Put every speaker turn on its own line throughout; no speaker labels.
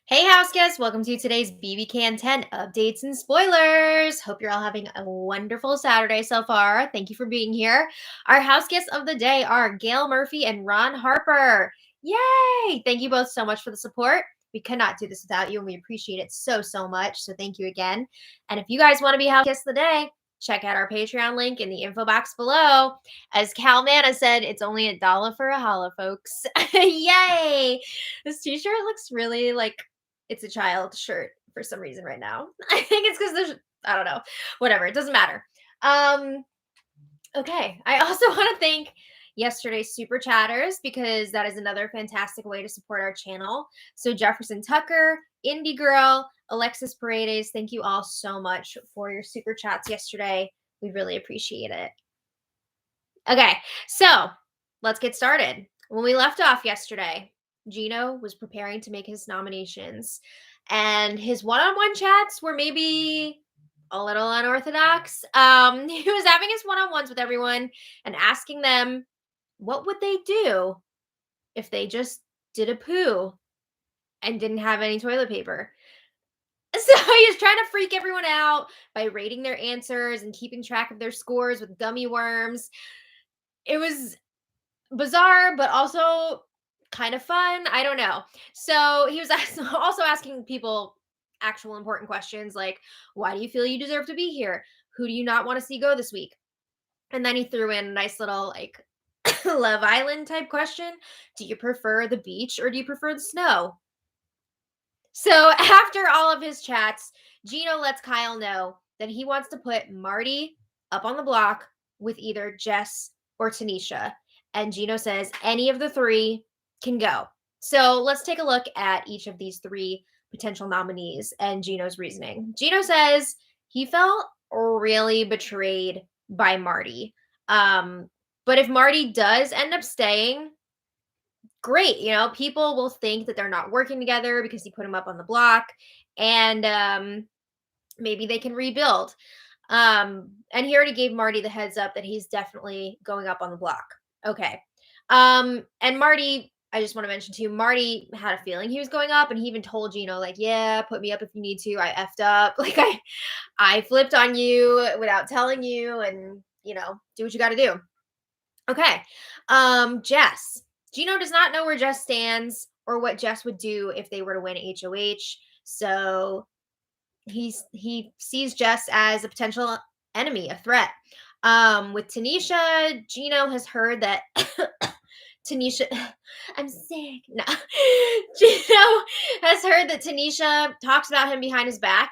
Hey, Houseguests! Welcome to today's BBCan 10 updates and spoilers. Hope you're all having a wonderful Saturday so far. Thank you for being here. Our Houseguests of the day are Gail Murphy and Ron Harper. Yay! Thank you both so much for the support. We could not do this without you, and we appreciate it so much. So thank you again. And if you guys want to be Houseguests of the day, check out our Patreon link in the info box below. As Cal Manna said, it's only $1 for a holla, folks. Yay! This t-shirt looks really like it's a child shirt for some reason right now. I think it's because I don't know. Whatever. It doesn't matter. Okay. I also want to thank yesterday's super chatters because that is another fantastic way to support our channel. So Jefferson Tucker, Indie Girl, Alexis Paredes, thank you all so much for your super chats yesterday. We really appreciate it. Okay. So let's get started. When we left off yesterday, Gino was preparing to make his nominations, and his one-on-one chats were maybe a little unorthodox. He was having his one-on-ones with everyone and asking them what would they do if they just did a poo and didn't have any toilet paper. So he was trying to freak everyone out by rating their answers and keeping track of their scores with gummy worms. It was bizarre, but also kind of fun. I don't know. So he was also asking people actual important questions like, why do you feel you deserve to be here? Who do you not want to see go this week? And then he threw in a nice little like Love Island type question. Do you prefer the beach or do you prefer the snow? So after all of his chats, Gino lets Kyle know that he wants to put Marty up on the block with either Jess or Tanisha. And Gino says any of the three can go. So let's take a look at each of these three potential nominees and Gino's reasoning. Gino says he felt really betrayed by Marty. But if Marty does end up staying, great. People will think that they're not working together because he put him up on the block, and maybe they can rebuild. And he already gave Marty the heads up that he's definitely going up on the block. Okay. And Marty, I just want to mention too, Marty had a feeling he was going up, and he even told Gino, like, yeah, put me up if you need to. I effed up. Like I flipped on you without telling you, and do what you got to do. Okay. Jess. Gino does not know where Jess stands or what Jess would do if they were to win HOH. So he sees Jess as a potential enemy, a threat. With Tanisha, Gino has heard that Tanisha, I'm sick. No, Gino has heard that Tanisha talks about him behind his back.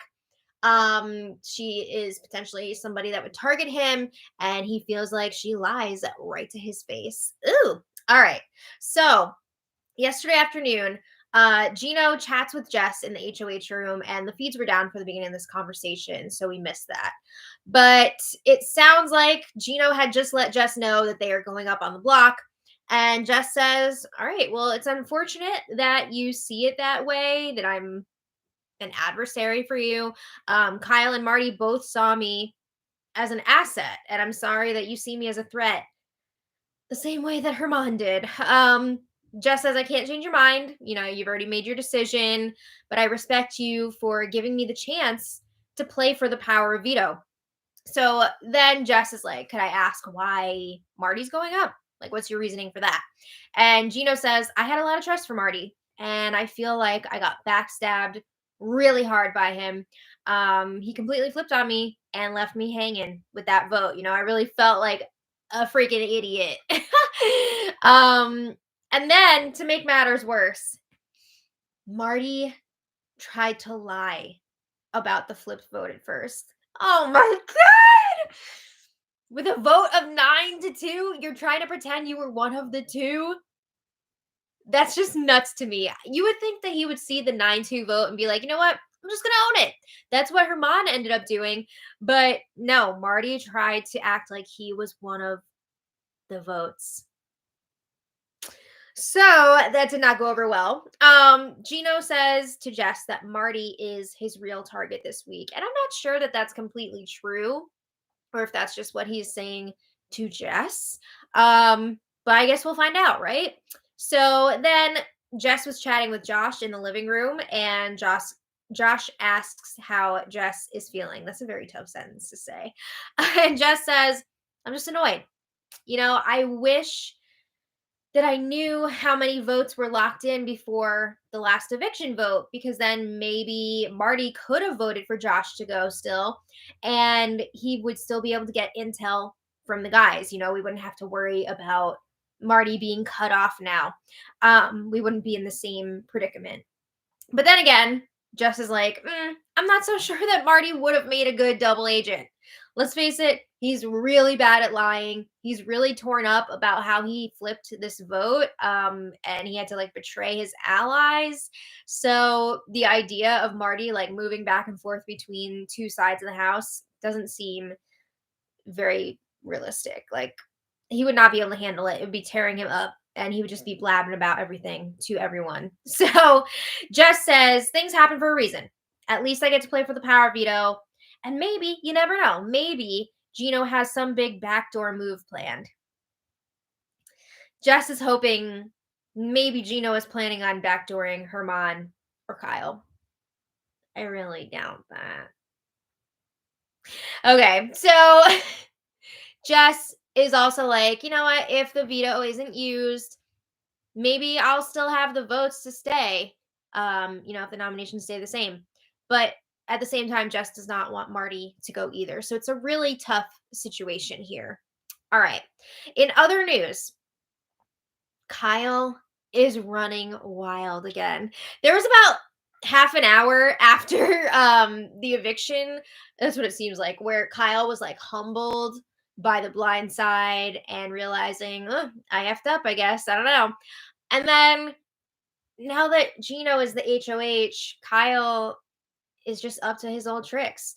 She is potentially somebody that would target him, and he feels like she lies right to his face. Ooh. All right. So yesterday afternoon, Gino chats with Jess in the HOH room, and the feeds were down for the beginning of this conversation, so we missed that. But it sounds like Gino had just let Jess know that they are going up on the block. And Jess says, all right, well, it's unfortunate that you see it that way, that I'm an adversary for you. Kyle and Marty both saw me as an asset, and I'm sorry that you see me as a threat the same way that Hermon did. Jess says, I can't change your mind. You've already made your decision, but I respect you for giving me the chance to play for the power of Veto. So then Jess is like, could I ask why Marty's going up? Like, what's your reasoning for that? And Gino says, I had a lot of trust for Marty, and I feel like I got backstabbed really hard by him. He completely flipped on me and left me hanging with that vote. I really felt like a freaking idiot. And then to make matters worse, Marty tried to lie about the flipped vote at first. Oh my God. With a vote of 9-2, you're trying to pretend you were one of the two? That's just nuts to me. You would think that he would see the 9-2 vote and be like, you know what? I'm just going to own it. That's what Hermon ended up doing. But no, Marty tried to act like he was one of the votes. So that did not go over well. Gino says to Jess that Marty is his real target this week. And I'm not sure that that's completely true, or if that's just what he's saying to Jess. But I guess we'll find out, right? So then Jess was chatting with Josh in the living room, and Josh asks how Jess is feeling. That's a very tough sentence to say. And Jess says, I'm just annoyed. I wish that I knew how many votes were locked in before the last eviction vote, because then maybe Marty could have voted for Josh to go still, and he would still be able to get intel from the guys. We wouldn't have to worry about Marty being cut off now. We wouldn't be in the same predicament. But then again, Jess is like, I'm not so sure that Marty would have made a good double agent. Let's face it, he's really bad at lying. He's really torn up about how he flipped this vote, and he had to betray his allies. So the idea of Marty moving back and forth between two sides of the house doesn't seem very realistic. He would not be able to handle it. It would be tearing him up, and he would just be blabbing about everything to everyone. So Jess says, things happen for a reason. At least I get to play for the power veto. And maybe, you never know, maybe Gino has some big backdoor move planned. Jess is hoping maybe Gino is planning on backdooring Hermon or Kyle. I really doubt that. Okay, so Jess is also like, you know what, if the veto isn't used, maybe I'll still have the votes to stay, if the nominations stay the same. But at the same time, Jess does not want Marty to go either. So it's a really tough situation here. All right. In other news, Kyle is running wild again. There was about half an hour after the eviction, that's what it seems like, where Kyle was humbled by the blind side and realizing, I effed up, I guess. I don't know. And then now that Gino is the HOH, Kyle is just up to his old tricks.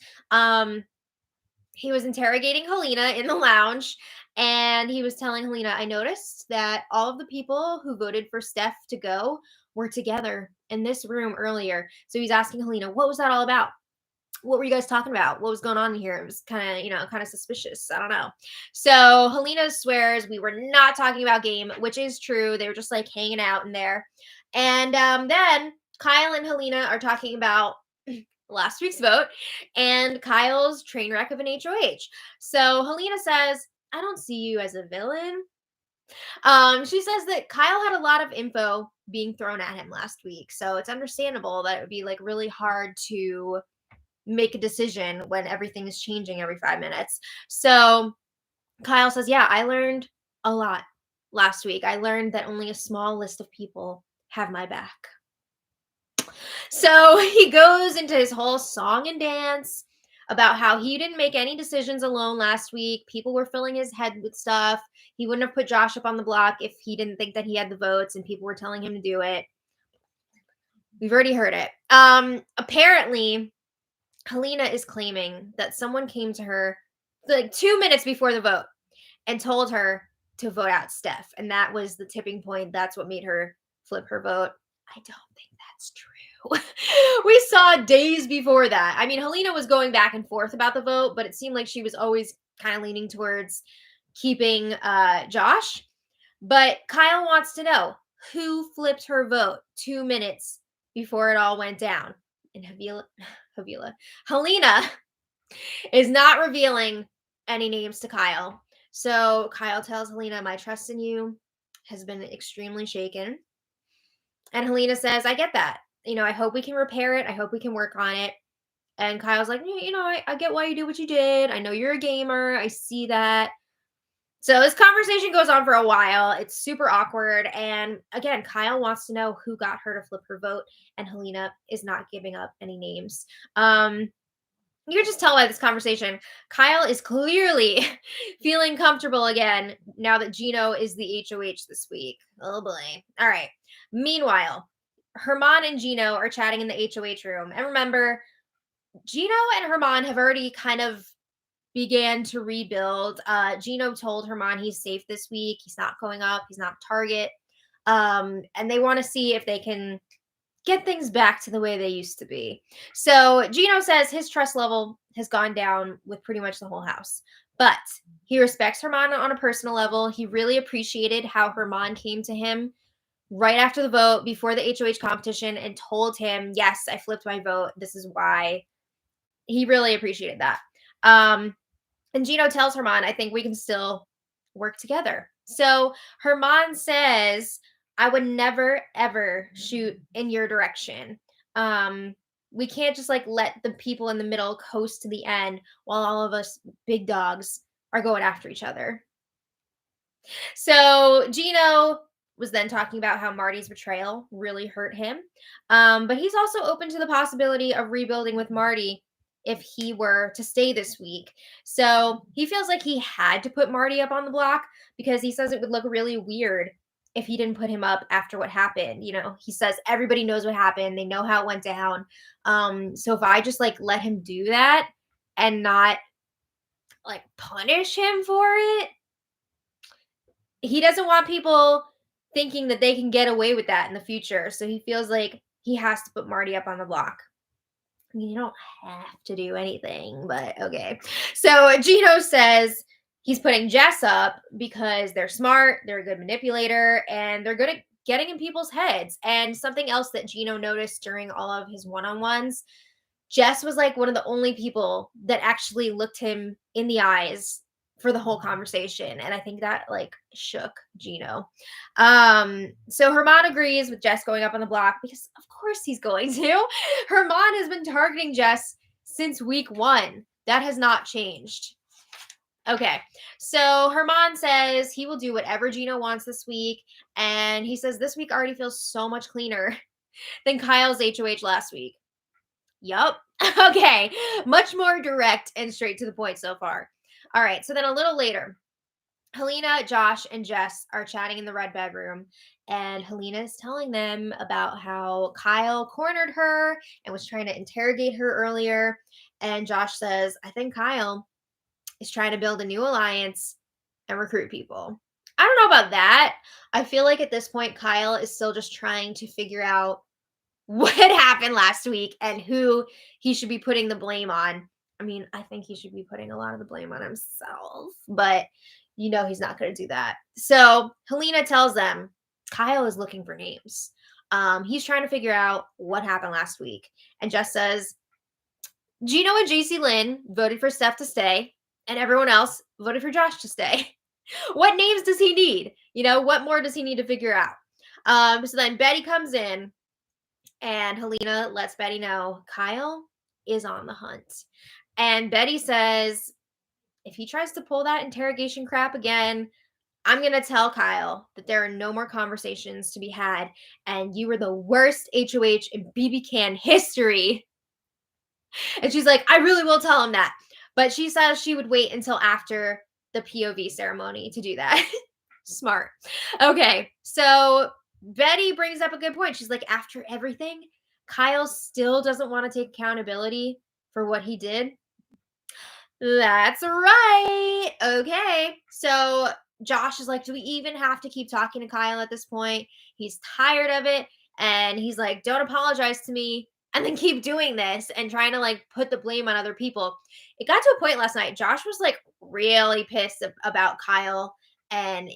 He was interrogating Helena in the lounge, and he was telling Helena, I noticed that all of the people who voted for Steph to go were together in this room earlier. So he's asking Helena, what was that all about? What were you guys talking about? What was going on here? It was kind of suspicious. I don't know. So Helena swears we were not talking about game, which is true. They were just hanging out in there. And then Kyle and Helena are talking about last week's vote and Kyle's train wreck of an HOH. So Helena says, I don't see you as a villain. She says that Kyle had a lot of info being thrown at him last week. So it's understandable that it would be really hard to make a decision when everything is changing every 5 minutes. So Kyle says, yeah, I learned a lot last week. I learned that only a small list of people have my back. So he goes into his whole song and dance about how he didn't make any decisions alone last week. People were filling his head with stuff. He wouldn't have put Josh up on the block if he didn't think that he had the votes and people were telling him to do it. We've already heard it. Apparently, Helena is claiming that someone came to her 2 minutes before the vote and told her to vote out Steph. And that was the tipping point. That's what made her flip her vote. I don't think that's true. We saw days before that. I mean, Helena was going back and forth about the vote, but it seemed like she was always kind of leaning towards keeping Josh. But Kyle wants to know who flipped her vote 2 minutes before it all went down. And Helena is not revealing any names to Kyle. So Kyle tells Helena, my trust in you has been extremely shaken. And Helena says, I get that. I hope we can repair it. I hope we can work on it. And Kyle's like, I get why you did what you did. I know you're a gamer. I see that. So this conversation goes on for a while. It's super awkward. And again, Kyle wants to know who got her to flip her vote. And Helena is not giving up any names. You can just tell by this conversation, Kyle is clearly feeling comfortable again now that Gino is the HOH this week. Oh boy. All right. Meanwhile, Hermon and Gino are chatting in the HOH room. And remember, Gino and Hermon have already kind of began to rebuild. Gino told Hermon he's safe this week. He's not going up. He's not target. And they want to see if they can get things back to the way they used to be. So Gino says his trust level has gone down with pretty much the whole house. But he respects Hermon on a personal level. He really appreciated how Hermon came to him right after the vote, before the HOH competition, and told him, yes, I flipped my vote. This is why. He really appreciated that. And Gino tells Hermon, I think we can still work together. So Hermon says, I would never, ever shoot in your direction. We can't just like let the people in the middle coast to the end while all of us big dogs are going after each other. So Gino was then talking about how Marty's betrayal really hurt him. But he's also open to the possibility of rebuilding with Marty if he were to stay this week. So he feels like he had to put Marty up on the block because he says it would look really weird if he didn't put him up after what happened. You know, he says everybody knows what happened. They know how it went down. So if I just like let him do that and not like punish him for it, he doesn't want people thinking that they can get away with that in the future. So he feels like he has to put Marty up on the block. I mean, you don't have to do anything, but okay. So Gino says he's putting Jess up because they're smart, they're a good manipulator, and they're good at getting in people's heads. And something else that Gino noticed during all of his one-on-ones, Jess was like one of the only people that actually looked him in the eyes for the whole conversation. And I think that like shook Gino. So Hermon agrees with Jess going up on the block because of course he's going to. Hermon has been targeting Jess since week 1. That has not changed. Okay, so Hermon says he will do whatever Gino wants this week. And he says this week already feels so much cleaner than Kyle's HOH last week. Yup. Okay. Much more direct and straight to the point so far. All right. So then a little later, Helena, Josh, and Jess are chatting in the red bedroom. And Helena is telling them about how Kyle cornered her and was trying to interrogate her earlier. And Josh says, I think Kyle is trying to build a new alliance and recruit people. I don't know about that. I feel like at this point, Kyle is still just trying to figure out what happened last week and who he should be putting the blame on. I mean, I think he should be putting a lot of the blame on himself, but you know he's not going to do that. So Helena tells them Kyle is looking for names. He's trying to figure out what happened last week. And Jess says, Gino and JC Lynn voted for Steph to stay, and everyone else voted for Josh to stay. What names does he need? You know, what more does he need to figure out? So then Betty comes in, and Helena lets Betty know Kyle is on the hunt. And Betty says, if he tries to pull that interrogation crap again, I'm going to tell Kyle that there are no more conversations to be had. And you were the worst HOH in BBCan history. And she's like, I really will tell him that. But she says she would wait until after the POV ceremony to do that. Smart. Okay. So Betty brings up a good point. She's like, after everything, Kyle still doesn't want to take accountability for what he did. That's right. Okay. So Josh is like, do we even have to keep talking to Kyle at this point? He's tired of it. And he's like, don't apologize to me and then keep doing this and trying to like put the blame on other people. It got to a point last night. Josh was like really pissed about Kyle, and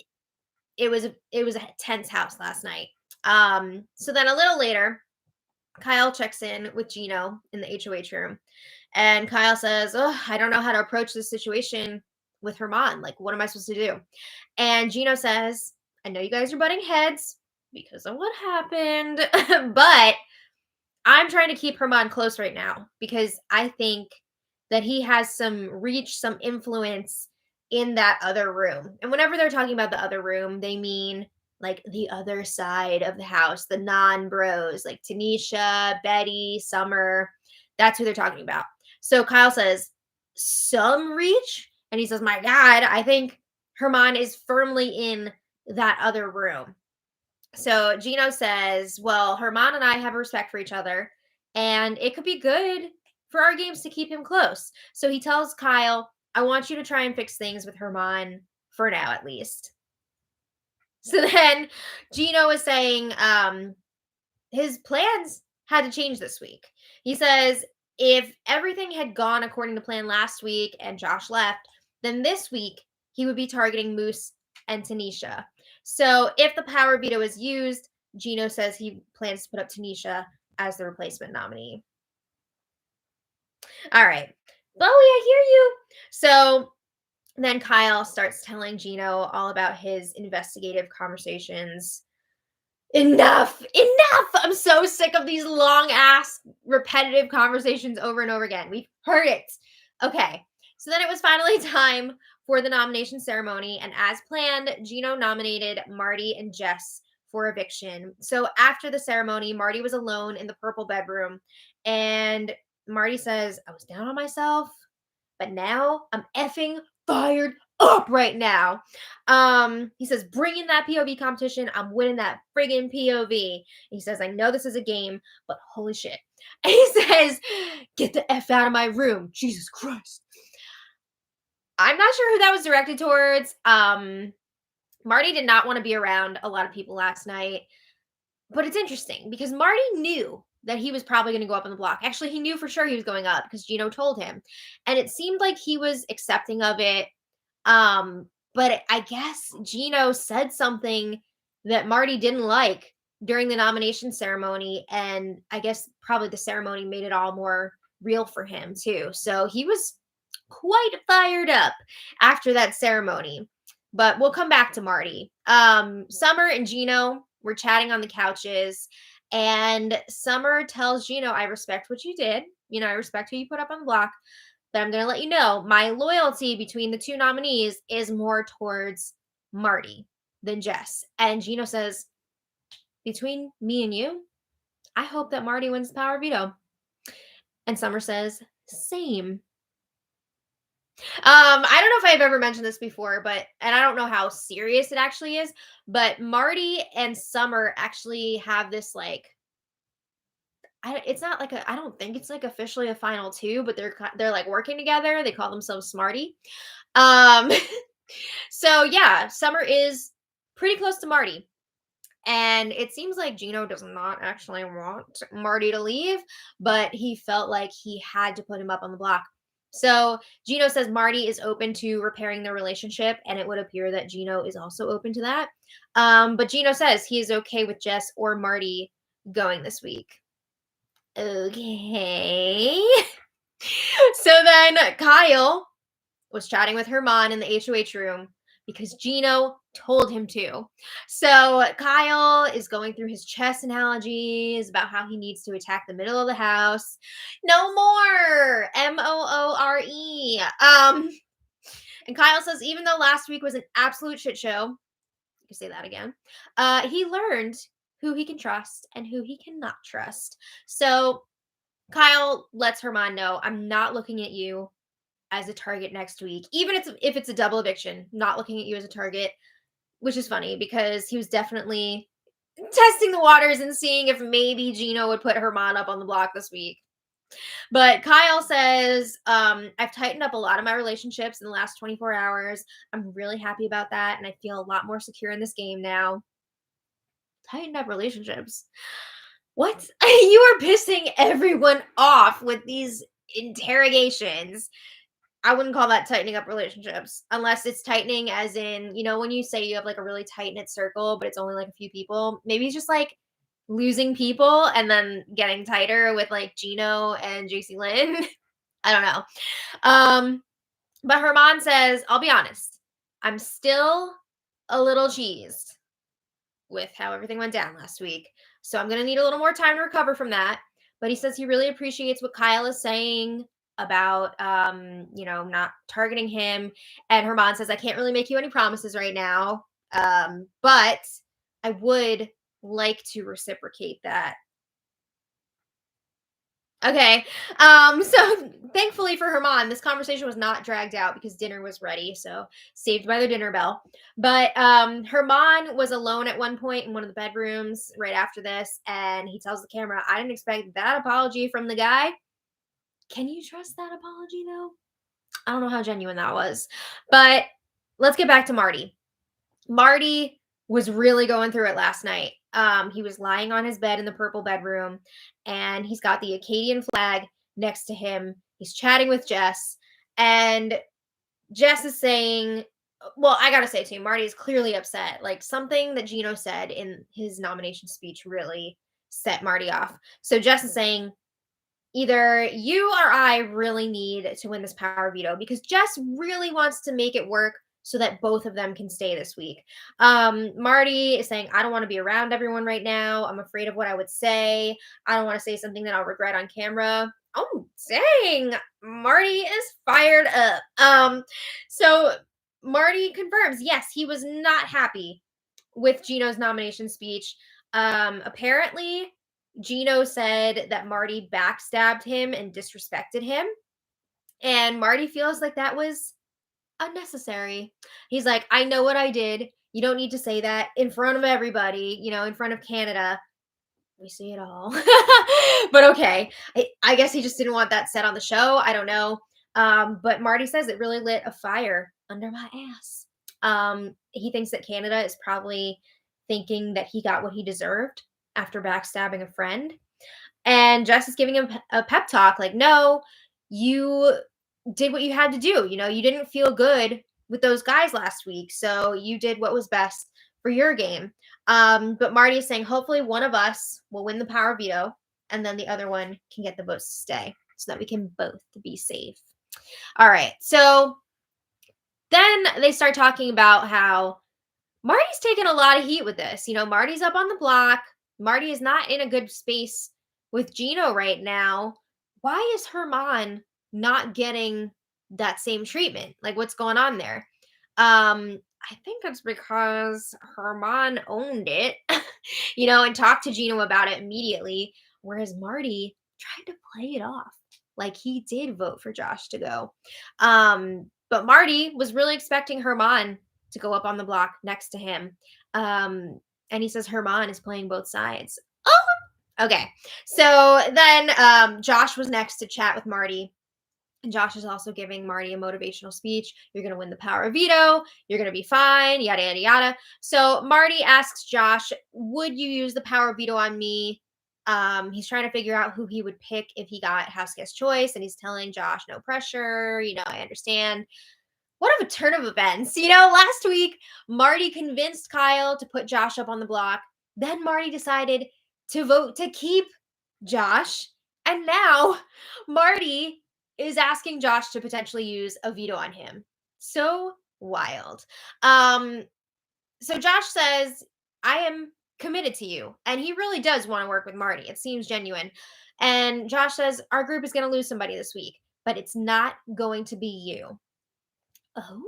it was a tense house last night. So then a little later, Kyle checks in with Gino in the HOH room, and Kyle says, oh, I don't know how to approach this situation with Hermon. Like, what am I supposed to do? And Gino says, I know you guys are butting heads because of what happened, but I'm trying to keep Hermon close right now because I think that he has some reach, some influence in that other room. And whenever they're talking about the other room, they mean like the other side of the house, the non-bros, like Tanisha, Betty, Summer. That's who they're talking about. So Kyle says, some reach? And he says, my God, I think Hermon is firmly in that other room. So Gino says, well, Hermon and I have respect for each other, and it could be good for our games to keep him close. So he tells Kyle, I want you to try and fix things with Hermon for now, at least. So then Gino is saying his plans had to change this week. He says if everything had gone according to plan last week and Josh left, then this week he would be targeting Moose and Tanisha. So if the power veto is used, Gino says he plans to put up Tanisha as the replacement nominee. All right. Bowie, I hear you. So then Kyle starts telling Gino all about his investigative conversations. Enough! I'm so sick of these long ass repetitive conversations over and over again. We've heard it. Okay. So then it was finally time for the nomination ceremony. And as planned, Gino nominated Marty and Jess for eviction. So after the ceremony, Marty was alone in the purple bedroom. And Marty says, I was down on myself, but now I'm effing fired up right now. He says, bring in that POV competition. I'm winning that friggin' POV. He says, I know this is a game, but holy shit. And he says, get the F out of my room. Jesus Christ. I'm not sure who that was directed towards. Marty did not want to be around a lot of people last night. But it's interesting because Marty knew that he was probably going to go up on the block. Actually, he knew for sure he was going up because Gino told him. And it seemed like he was accepting of it. But I guess Gino said something that Marty didn't like during the nomination ceremony. And I guess probably the ceremony made it all more real for him too. So he was quite fired up after that ceremony. But we'll come back to Marty. Summer and Gino were chatting on the couches, and Summer tells Gino, I respect what you did. I respect who you put up on the block, but I'm going to let you know my loyalty between the two nominees is more towards Marty than Jess. And Gino says, between me and you, I hope that Marty wins the power veto. And Summer says, same. I don't know if I've ever mentioned this before, and I don't know how serious it actually is, but Marty and Summer actually have this it's not like I don't think it's like officially a final two, but they're like working together. They call themselves Smarty. So yeah, Summer is pretty close to Marty. And it seems like Gino does not actually want Marty to leave, but he felt like he had to put him up on the block. So Gino says Marty is open to repairing their relationship, and it would appear that Gino is also open to that. But Gino says he is okay with Jess or Marty going this week. Okay. So then Kyle was chatting with Hermon in the HOH room because Gino told him to. So Kyle is going through his chess analogies about how he needs to attack the middle of the house. No more MOORE. And Kyle says, even though last week was an absolute shit show, you can say that again, he learned who he can trust and who he cannot trust. So Kyle lets Hermon know, I'm not looking at you as a target next week, even if it's a double eviction, not looking at you as a target, which is funny because he was definitely testing the waters and seeing if maybe Gino would put Hermon up on the block this week. But Kyle says, I've tightened up a lot of my relationships in the last 24 hours. I'm really happy about that, and I feel a lot more secure in this game now. Tightened up relationships? What? You are pissing everyone off with these interrogations. I wouldn't call that tightening up relationships unless it's tightening as in, when you say you have like a really tight knit circle, but it's only like a few people. Maybe it's just like losing people and then getting tighter with like Gino and JC Lynn. I don't know. But Hermon says, I'll be honest, I'm still a little cheesed with how everything went down last week. So I'm going to need a little more time to recover from that. But he says he really appreciates what Kyle is saying about, not targeting him. And Hermon says, I can't really make you any promises right now. But I would like to reciprocate that. Okay. So thankfully for Hermon, this conversation was not dragged out because dinner was ready. So saved by the dinner bell. But Hermon was alone at one point in one of the bedrooms right after this. And he tells the camera, I didn't expect that apology from the guy. Can you trust that apology though? I don't know how genuine that was. But let's get back to Marty. Marty was really going through it last night. He was lying on his bed in the purple bedroom, and he's got the Acadian flag next to him. He's chatting with Jess, and Jess is saying, well, I gotta say too, Marty is clearly upset. Like something that Gino said in his nomination speech really set Marty off. So Jess is saying, either you or I really need to win this power veto because Jess really wants to make it work so that both of them can stay this week. Marty is saying, I don't want to be around everyone right now. I'm afraid of what I would say. I don't want to say something that I'll regret on camera. Oh, dang. Marty is fired up. So Marty confirms, yes, he was not happy with Gino's nomination speech. Apparently, Gino said that Marty backstabbed him and disrespected him. And Marty feels like that was unnecessary. He's like, I know what I did. You don't need to say that in front of everybody, in front of Canada. We see it all. But okay. I guess he just didn't want that said on the show. I don't know. But Marty says it really lit a fire under my ass. He thinks that Canada is probably thinking that he got what he deserved after backstabbing a friend. And Jess is giving him a pep talk like, no, you did what you had to do. You didn't feel good with those guys last week. So you did what was best for your game. But Marty is saying, hopefully one of us will win the power veto and then the other one can get the votes to stay so that we can both be safe. All right. So then they start talking about how Marty's taking a lot of heat with this. Marty's up on the block. Marty is not in a good space with Gino right now. Why is Hermon not getting that same treatment? Like, what's going on there? I think it's because Hermon owned it, and talked to Gino about it immediately, whereas Marty tried to play it off like he did vote for Josh to go. But Marty was really expecting Hermon to go up on the block next to him. And he says Hermon is playing both sides. Oh, okay. So then Josh was next to chat with Marty. And Josh is also giving Marty a motivational speech. You're going to win the power of veto. You're going to be fine, yada, yada, yada. So Marty asks Josh, would you use the power of veto on me? He's trying to figure out who he would pick if he got Houseguest choice. And he's telling Josh, no pressure. I understand. What of a turn of events. Last week, Marty convinced Kyle to put Josh up on the block. Then Marty decided to vote to keep Josh. And now Marty is asking Josh to potentially use a veto on him. So wild. So Josh says, I am committed to you. And he really does want to work with Marty. It seems genuine. And Josh says, our group is going to lose somebody this week, but it's not going to be you. Oh.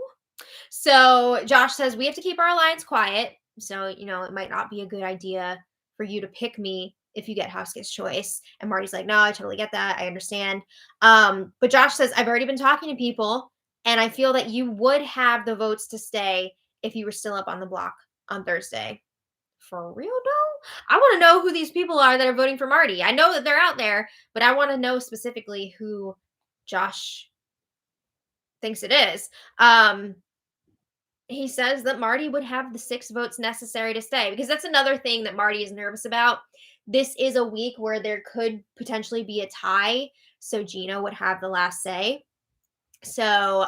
So Josh says, we have to keep our alliance quiet. So, it might not be a good idea for you to pick me if you get Houseguest choice. And Marty's like, no, I totally get that. I understand. But Josh says, I've already been talking to people and I feel that you would have the votes to stay if you were still up on the block on Thursday. For real though? I want to know who these people are that are voting for Marty. I know that they're out there, but I want to know specifically who Josh thinks it is. He says that Marty would have the 6 votes necessary to stay because that's another thing that Marty is nervous about. This is a week where there could potentially be a tie, so Gino would have the last say. So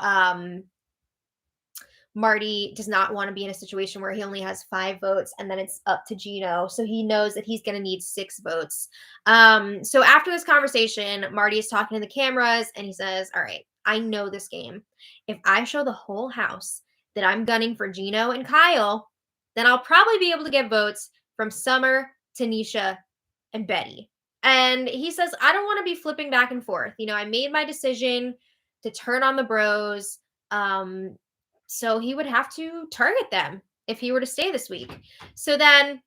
Marty does not want to be in a situation where he only has 5 votes and then it's up to Gino. So he knows that he's going to need 6 votes. So after this conversation, Marty is talking to the cameras and he says, all right, I know this game. If I show the whole house that I'm gunning for Gino and Kyle, then I'll probably be able to get votes from Summer, Tanisha, and Betty. And he says, I don't want to be flipping back and forth. I made my decision to turn on the bros. So he would have to target them if he were to stay this week. So then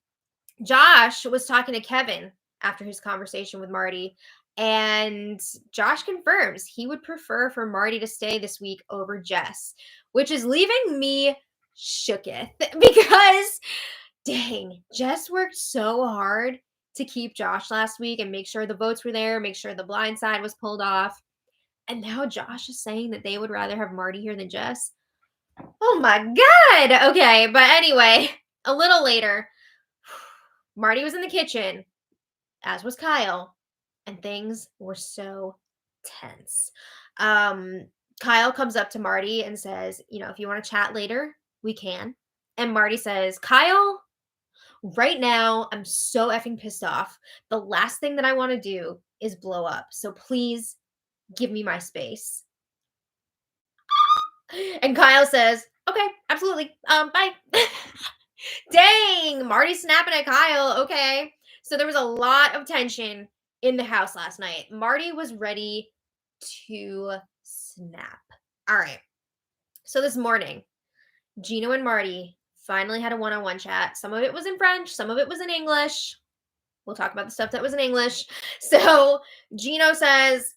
Josh was talking to Kevin after his conversation with Marty, and Josh confirms he would prefer for Marty to stay this week over Jess, which is leaving me shooketh because, dang, Jess worked so hard to keep Josh last week and make sure the votes were there, make sure the blind side was pulled off. And now Josh is saying that they would rather have Marty here than Jess. Oh my God. Okay. But anyway, a little later, Marty was in the kitchen, as was Kyle, and things were so tense. Kyle comes up to Marty and says, if you want to chat later, we can. And Marty says, Kyle, right now, I'm so effing pissed off. The last thing that I want to do is blow up. So please give me my space. And Kyle says, okay, absolutely. Bye. Dang, Marty's snapping at Kyle. Okay. So there was a lot of tension in the house last night. Marty was ready to snap. All right. So this morning, Gino and Marty finally had a one-on-one chat. Some of it was in French, some of it was in English. We'll talk about the stuff that was in English. So Gino says,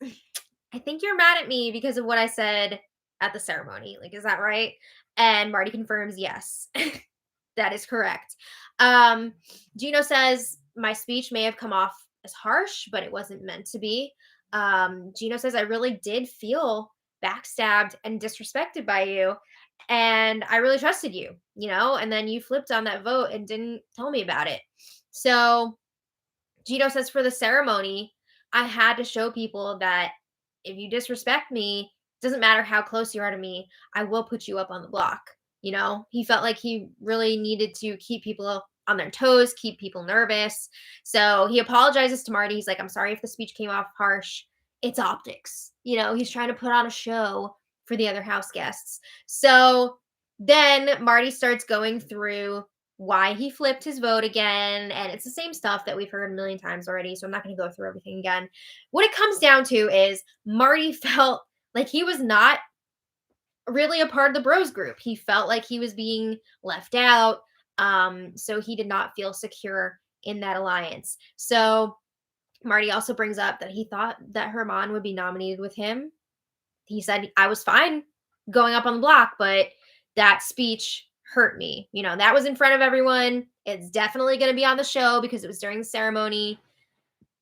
I think you're mad at me because of what I said at the ceremony. Like, is that right? And Marty confirms, yes, that is correct. Gino says, my speech may have come off as harsh, but it wasn't meant to be. Gino says, I really did feel backstabbed and disrespected by you. And I really trusted you, and then you flipped on that vote and didn't tell me about it. So Gino says, for the ceremony, I had to show people that if you disrespect me, it doesn't matter how close you are to me, I will put you up on the block. He felt like he really needed to keep people on their toes, keep people nervous. So he apologizes to Marty. He's like, I'm sorry if the speech came off harsh. It's optics. He's trying to put on a show for the other house guests. So then Marty starts going through why he flipped his vote again, and it's the same stuff that we've heard a million times already, so I'm not going to go through everything again. What it comes down to is Marty felt like he was not really a part of the bros group. He felt like he was being left out, so he did not feel secure in that alliance. So Marty also brings up that he thought that Hermon would be nominated with him. He said, I was fine going up on the block, but that speech hurt me. That was in front of everyone. It's definitely going to be on the show because it was during the ceremony.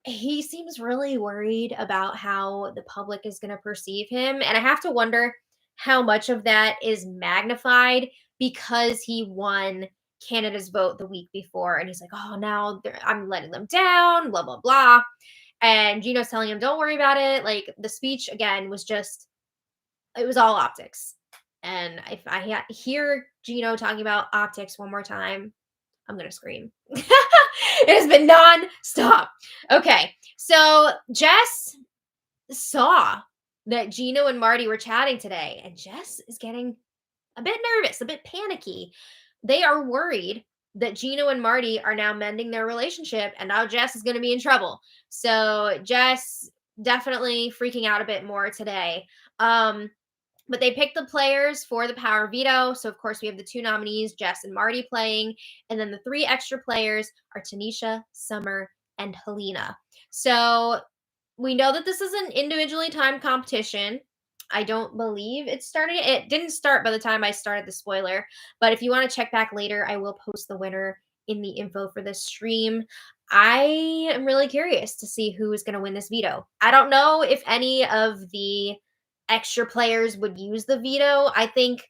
He seems really worried about how the public is going to perceive him. And I have to wonder how much of that is magnified because he won Canada's vote the week before. And he's like, oh, now I'm letting them down, blah, blah, blah. And Gino's telling him, don't worry about it. Like, the speech, again, was just, it was all optics. And if I hear Gino talking about optics one more time, I'm going to scream. It has been non-stop. Okay, so Jess saw that Gino and Marty were chatting today, and Jess is getting a bit nervous, a bit panicky. They are worried that Gino and Marty are now mending their relationship, and now Jess is going to be in trouble. So Jess definitely freaking out a bit more today. But they picked the players for the Power Veto. So, of course, we have the two nominees, Jess and Marty, playing. And then the three extra players are Tanisha, Summer, and Helena. So we know that this is an individually timed competition. I don't believe it started. It didn't start by the time I started the spoiler. But if you want to check back later, I will post the winner in the info for this stream. I am really curious to see who is going to win this veto. I don't know if any of the extra players would use the veto. I think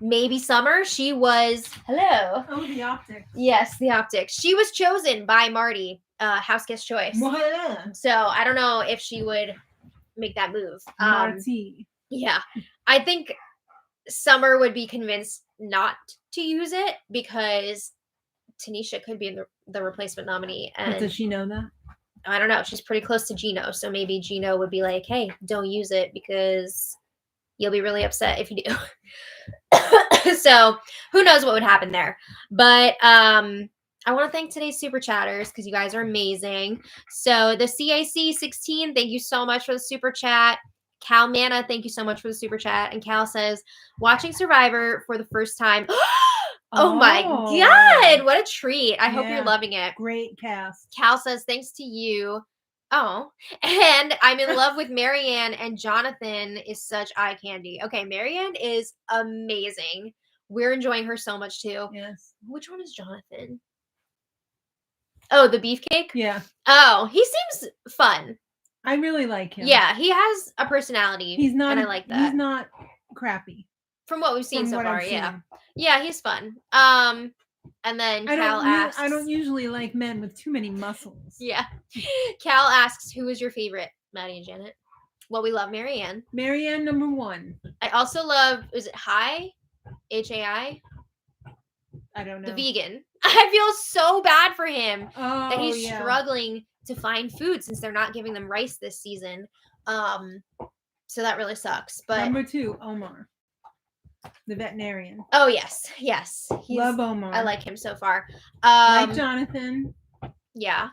maybe Summer. She was hello.
Oh, the optics.
Yes, the optics. She was chosen by Marty, house guest choice. So I don't know if she would make that move.
Marty.
Yeah, I think Summer would be convinced not to use it because Tanisha could be the replacement nominee. And
but does she know that?
I don't know. She's pretty close to Gino. So maybe Gino would be like, hey, don't use it because you'll be really upset if you do. So who knows what would happen there. But I want to thank today's super chatters because you guys are amazing. So the CAC 16, thank you so much for the super chat. Cal Mana, thank you so much for the super chat. And Cal says, watching Survivor for the first time. Oh my God, what a treat. I hope you're loving it.
Great cast.
Cal says, thanks to you. Oh, and I'm in love with Marianne, and Jonathan is such eye candy. Okay, Marianne is amazing. We're enjoying her so much too.
Yes.
Which one is Jonathan? Oh, the beefcake?
Yeah.
Oh, he seems fun.
I really like him.
Yeah, he has a personality.
He's not.
And I like that.
He's not crappy.
From what we've seen so far, yeah.
Seen.
Yeah, he's fun. And then Cal asks.
I don't usually like men with too many muscles.
Yeah. Cal asks, who is your favorite, Maddie and Janet? Well, we love Marianne.
Marianne, number 1.
I also love, is it Hai? H-A-I?
I don't know.
The vegan. I feel so bad for him that
Oh,
he's struggling to find food since they're not giving them rice this season. So that really sucks. But
Number 2, Omar, the veterinarian.
oh yes.
Love Omar.
I like him so far.
Like Jonathan.
Yeah.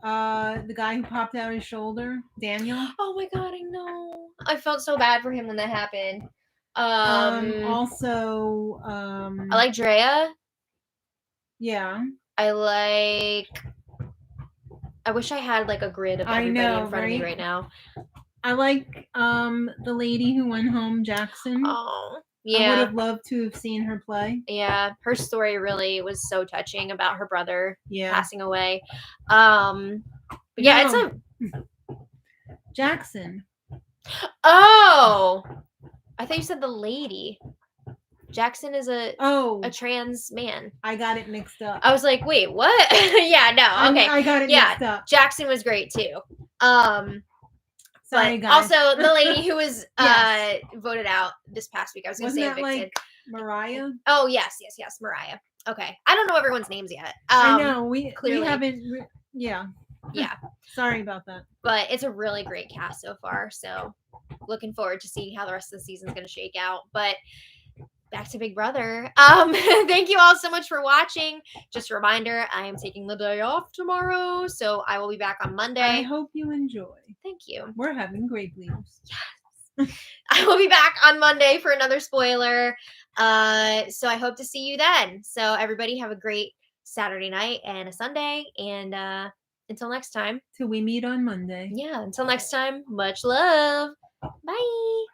The guy who popped out his shoulder, Daniel.
Oh my god, I know. I felt so bad for him when that happened.
Also,
I like Drea.
Yeah.
I wish I had like a grid of everybody in front of me right now.
I like the lady who went home, Jackson.
Oh, yeah.
I would have loved to have seen her play.
Yeah, her story really was so touching about her brother passing away. It's a
Jackson.
Oh, I thought you said the lady. Jackson is a trans man.
I got it mixed up.
I was like, wait, what? Yeah, no, okay.
I got it mixed up.
Jackson was great too.
Sorry,
but
guys.
Also the lady who was voted out this past week. I was going to say evicted.
Like Mariah?
Oh, yes, Mariah. Okay. I don't know everyone's names yet.
I know. We
clearly
haven't. Yeah. Sorry about that.
But it's a really great cast so far. So looking forward to seeing how the rest of the season is going to shake out. But back to Big Brother. Thank you all so much for watching. Just a reminder, I am taking the day off tomorrow, so I will be back on Monday.
I hope you enjoy.
Thank you.
We're having grape leaves.
Yes. I will be back on Monday for another spoiler. So I hope to see you then. So everybody have a great Saturday night and a Sunday. And until next time.
Till we meet on Monday.
Yeah, until next time, much love. Bye.